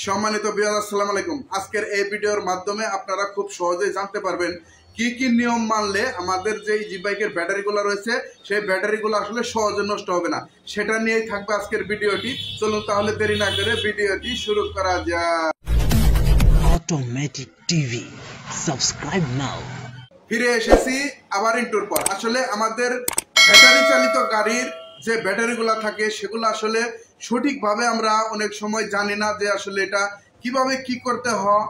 সম্মানিত ভিউয়ার আসসালামু আলাইকুম। আজকের এই ভিডিওর মাধ্যমে আপনারা খুব সহজেই জানতে পারবেন কি কি নিয়ম মানলে আমাদের যে ইজি বাইকের ব্যাটারিগুলো রয়েছে সেই ব্যাটারিগুলো আসলে সহজে নষ্ট হবে না, সেটা নিয়েই থাকবে আজকের ভিডিওটি। চলুন তাহলে দেরি না করে ভিডিওটি শুরু করা যাক। অটোমেটিক টিভি, সাবস্ক্রাইব নাও। ফিরে এসেছি আবার ইন্টুর পর। আসলে আমাদের ব্যাটারি চালিত গাড়ির যে ব্যাটারিগুলো থাকে সেগুলো আসলে সঠিকভাবে আমরা অনেক সময় জানি না যে আসলে এটা কিভাবে কি করতে হয়,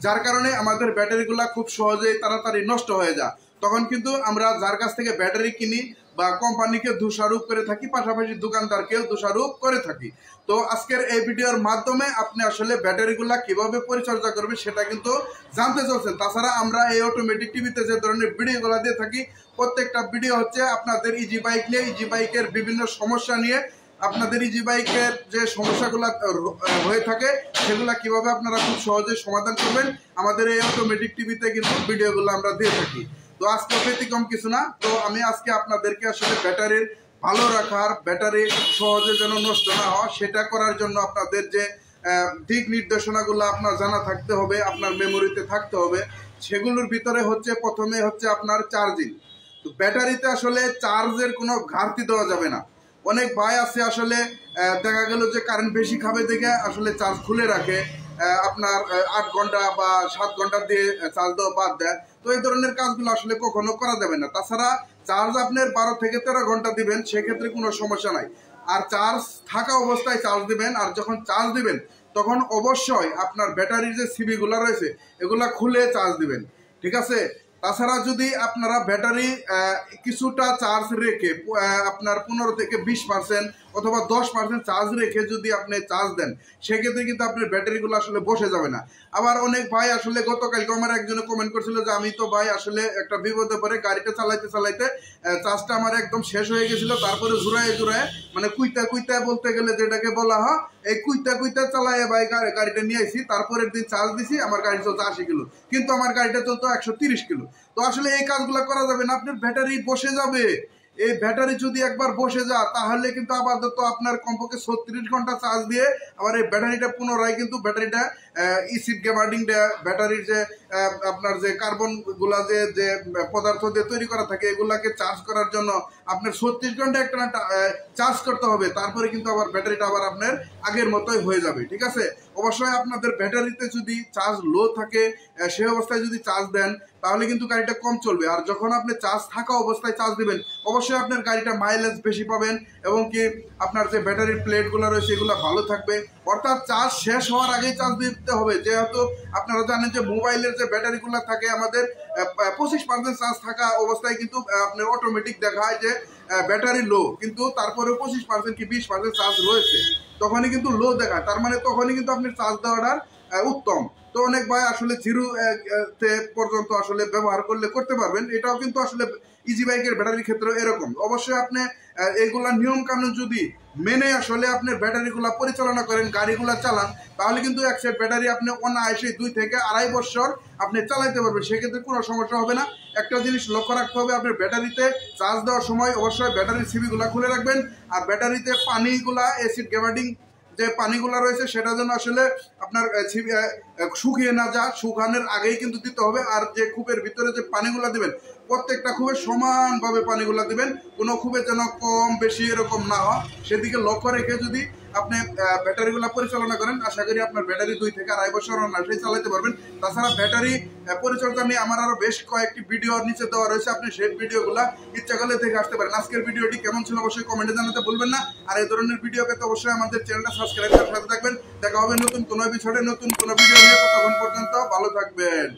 যার কারণে আমাদের ব্যাটারিগুলো খুব সহজেই তাড়াতাড়ি নষ্ট হয়ে যায়। তখন কিন্তু আমরা যার কাছ থেকে ব্যাটারি কিনি বা কোম্পানিকে দোষারোপ করে থাকি, পাশাপাশি দোকানদারকেও দোষারোপ করে থাকি। তো আজকের এই ভিডিওর মাধ্যমে আপনি আসলে ব্যাটারিগুলা কিভাবে পরিচর্যা করবেন সেটা কিন্তু জানতে চলছেন। তাছাড়া আমরা এই অটোমেটিক টিভিতে যে ধরনের ভিডিওগুলো দিয়ে থাকি, প্রত্যেকটা ভিডিও হচ্ছে আপনাদের ইজি বাইক নিয়ে, ইজি বাইকের বিভিন্ন সমস্যা নিয়ে, আপনাদের ইজি বাইকের যে সমস্যাগুলো হয়ে থাকে সেগুলো কিভাবে আপনারা খুব সহজে সমাধান করবেন আমাদের এই অটোমেটিক টিভিতে কিন্তু ভিডিওগুলো আমরা দিয়ে থাকি। তো আজকে ব্যতিক্রম কিছু না। তো আমি আজকে আপনাদেরকে আসলে ব্যাটারির ভালো রাখার, ব্যাটারি সহজে যেন নষ্ট না হয় সেটা করার জন্য আপনাদের যে দিক নির্দেশনাগুলো আপনার জানা থাকতে হবে, আপনার মেমোরিতে থাকতে হবে। সেগুলোর ভিতরে হচ্ছে প্রথমে হচ্ছে আপনার চার্জিং। তো ব্যাটারিতে আসলে চার্জের কোনো ঘাটতি দেওয়া যাবে না। অনেক ভাই আছে আসলে দেখা গেল যে কারেন্ট বেশি খাবে দেখে আসলে চার্জ খুলে রাখে, আপনার 8 ঘন্টা বা 7 ঘন্টা দিয়ে চার্জ দেওয়া বাদ দেয়। তো এই ধরনের কাজগুলো আসলে কখনো করা যাবে না। তাছাড়া চার্জ আপনার 12 থেকে 13 ঘন্টা দিবেন, সেক্ষেত্রে কোনো সমস্যা নাই। আর চার্জ থাকা অবস্থায় চার্জ দিবেন, আর যখন চার্জ দিবেন তখন অবশ্যই আপনার ব্যাটারির যে সিবিগুলো রয়েছে এগুলা খুলে চার্জ দিবেন, ঠিক আছে? তাছাড়া যদি আপনারা ব্যাটারি কিছুটা চার্জ রেখে আপনার 15 থেকে 20% অথবা 10% চার্জ রেখে যদি আপনি চার্জ দেন, সেক্ষেত্রে কিন্তু আপনার ব্যাটারিগুলো আসলে বসে যাবে না। আবার অনেক ভাই আসলে গতকালকে আমার একজনে কমেন্ট করছিল যে আমি তো ভাই আসলে একটা বিপদে পড়ে গাড়িটা চালাইতে চালাইতে চার্জটা আমার একদম শেষ হয়ে গেছিল, তারপরে জুড়ায় মানে কুইতা বলতে গেলে যেটাকে বলা হয়, এই কুইতা চালায় ভাই গাড়িটা নিয়ে আসি, তারপরের দিন চার্জ দিছি, আমার গাড়ি চলতো 80 কিলো, কিন্তু আমার গাড়িটা চলতো 130 কিলো। তো আসলে এই কাজগুলো করা যাবে না, আপনার ব্যাটারি বসে যাবে। এই ব্যাটারি যদি একবার বসে যায় তাহলে কিন্তু আপাতত আপনার কমপক্ষে 36 ঘন্টা চার্জ দিয়ে আবার এই ব্যাটারিটা পুনরায় কিন্তু ব্যাটারিটা ইসিড গ্যাবার্ডিং ব্যাটারির যে আপনার যে কার্বন গুলা যে পদার্থ দিয়ে তৈরি করা থাকে এগুলাকে চার্জ করার জন্য আপনার 36 ঘন্টা একটা চার্জ করতে হবে, তারপরে কিন্তু আবার ব্যাটারিটা আবার আপনার আগের মতোই হয়ে যাবে, ঠিক আছে? অবশ্যই আপনাদের ব্যাটারিতে যদি চার্জ লো থাকে সেই অবস্থায় যদি চার্জ দেন তাহলে কিন্তু গাড়িটা কম চলবে। আর যখন আপনি চার্জ থাকা অবস্থায় চার্জ দিবেন অবশ্যই আপনার গাড়িটা মাইলেজ বেশি পাবেন এবং কি আপনার যে ব্যাটারির প্লেটগুলো রয়েছে এগুলো ভালো থাকবে। অর্থাৎ চার্জ শেষ হওয়ার আগেই চার্জ দিতে হবে। যেহেতু আপনারা জানেন যে মোবাইলের যে ব্যাটারিগুলো থাকে আমাদের 25% চার্জ থাকা অবস্থায় কিন্তু আপনার অটোমেটিক দেখায় যে ব্যাটারি লো, কিন্তু তারপরে 25% কি 20% চার্জ রয়েছে, তখনই কিন্তু লো দেখায়, তার মানে তখনই কিন্তু আপনি চার্জ দেওয়াটা উত্তম। তো অনেক ভাই আসলে 0 তে পর্যন্ত আসলে ব্যবহার করতে পারবেন, এটাও কিন্তু আসলে ইজি বাইকের ব্যাটারির ক্ষেত্রে এরকম। অবশ্যই আপনি এইগুলা নিয়ম কানুন যদি মেনে আসলে আপনার ব্যাটারিগুলা পরিচালনা করেন, গাড়িগুলা চালান, তাহলে কিন্তু এক সেট ব্যাটারি আপনি অনায়াসে 2 থেকে 2.5 বছর আপনি চালাইতে পারবেন, সেক্ষেত্রে কোনো সমস্যা হবে না। একটা জিনিস লক্ষ্য রাখতে হবে, আপনার ব্যাটারিতে চার্জ দেওয়ার সময় অবশ্যই ব্যাটারির সিবিগুলা খুলে রাখবেন, আর ব্যাটারিতে পানিগুলা অ্যাসিড গ্যাবার্ডিং যে পানিগুলা রয়েছে সেটা যেন আসলে আপনার শুকিয়ে না যায়, শুকানোর আগেই কিন্তু দিতে হবে। আর যে কূপের ভিতরে যে পানিগুলা দিবেন প্রত্যেকটা খুবই সমানভাবে পানিগুলা দিবেন, কোনো খুবই যেন কম বেশি এরকম না হয়, সেদিকে লক্ষ্য রেখে যদি আপনি ব্যাটারিগুলো পরিচালনা করেন আশা করি আপনার ব্যাটারি 2 থেকে 2.5 বছর অনায়াসেই চালাতে পারবেন। তাছাড়া ব্যাটারি পরিচর্যা নিয়ে আমার আরো বেশ কয়েকটি ভিডিও নিচে দেওয়া রয়েছে, আপনি সেই ভিডিওগুলো ইচ্ছা করলে দেখে আসতে পারেন। আজকের ভিডিওটি কেমন ছিল অবশ্যই কমেন্টে জানাতে ভুলবেন না। আর এই ধরনের ভিডিও পেতে অবশ্যই আমাদের চ্যানেলটা সাবস্ক্রাইব করে সাথে থাকবেন। দেখা হবে নতুন কোনো এপিসোডে নতুন কোনো ভিডিও নিয়ে, ততক্ষণ পর্যন্ত ভালো থাকবেন।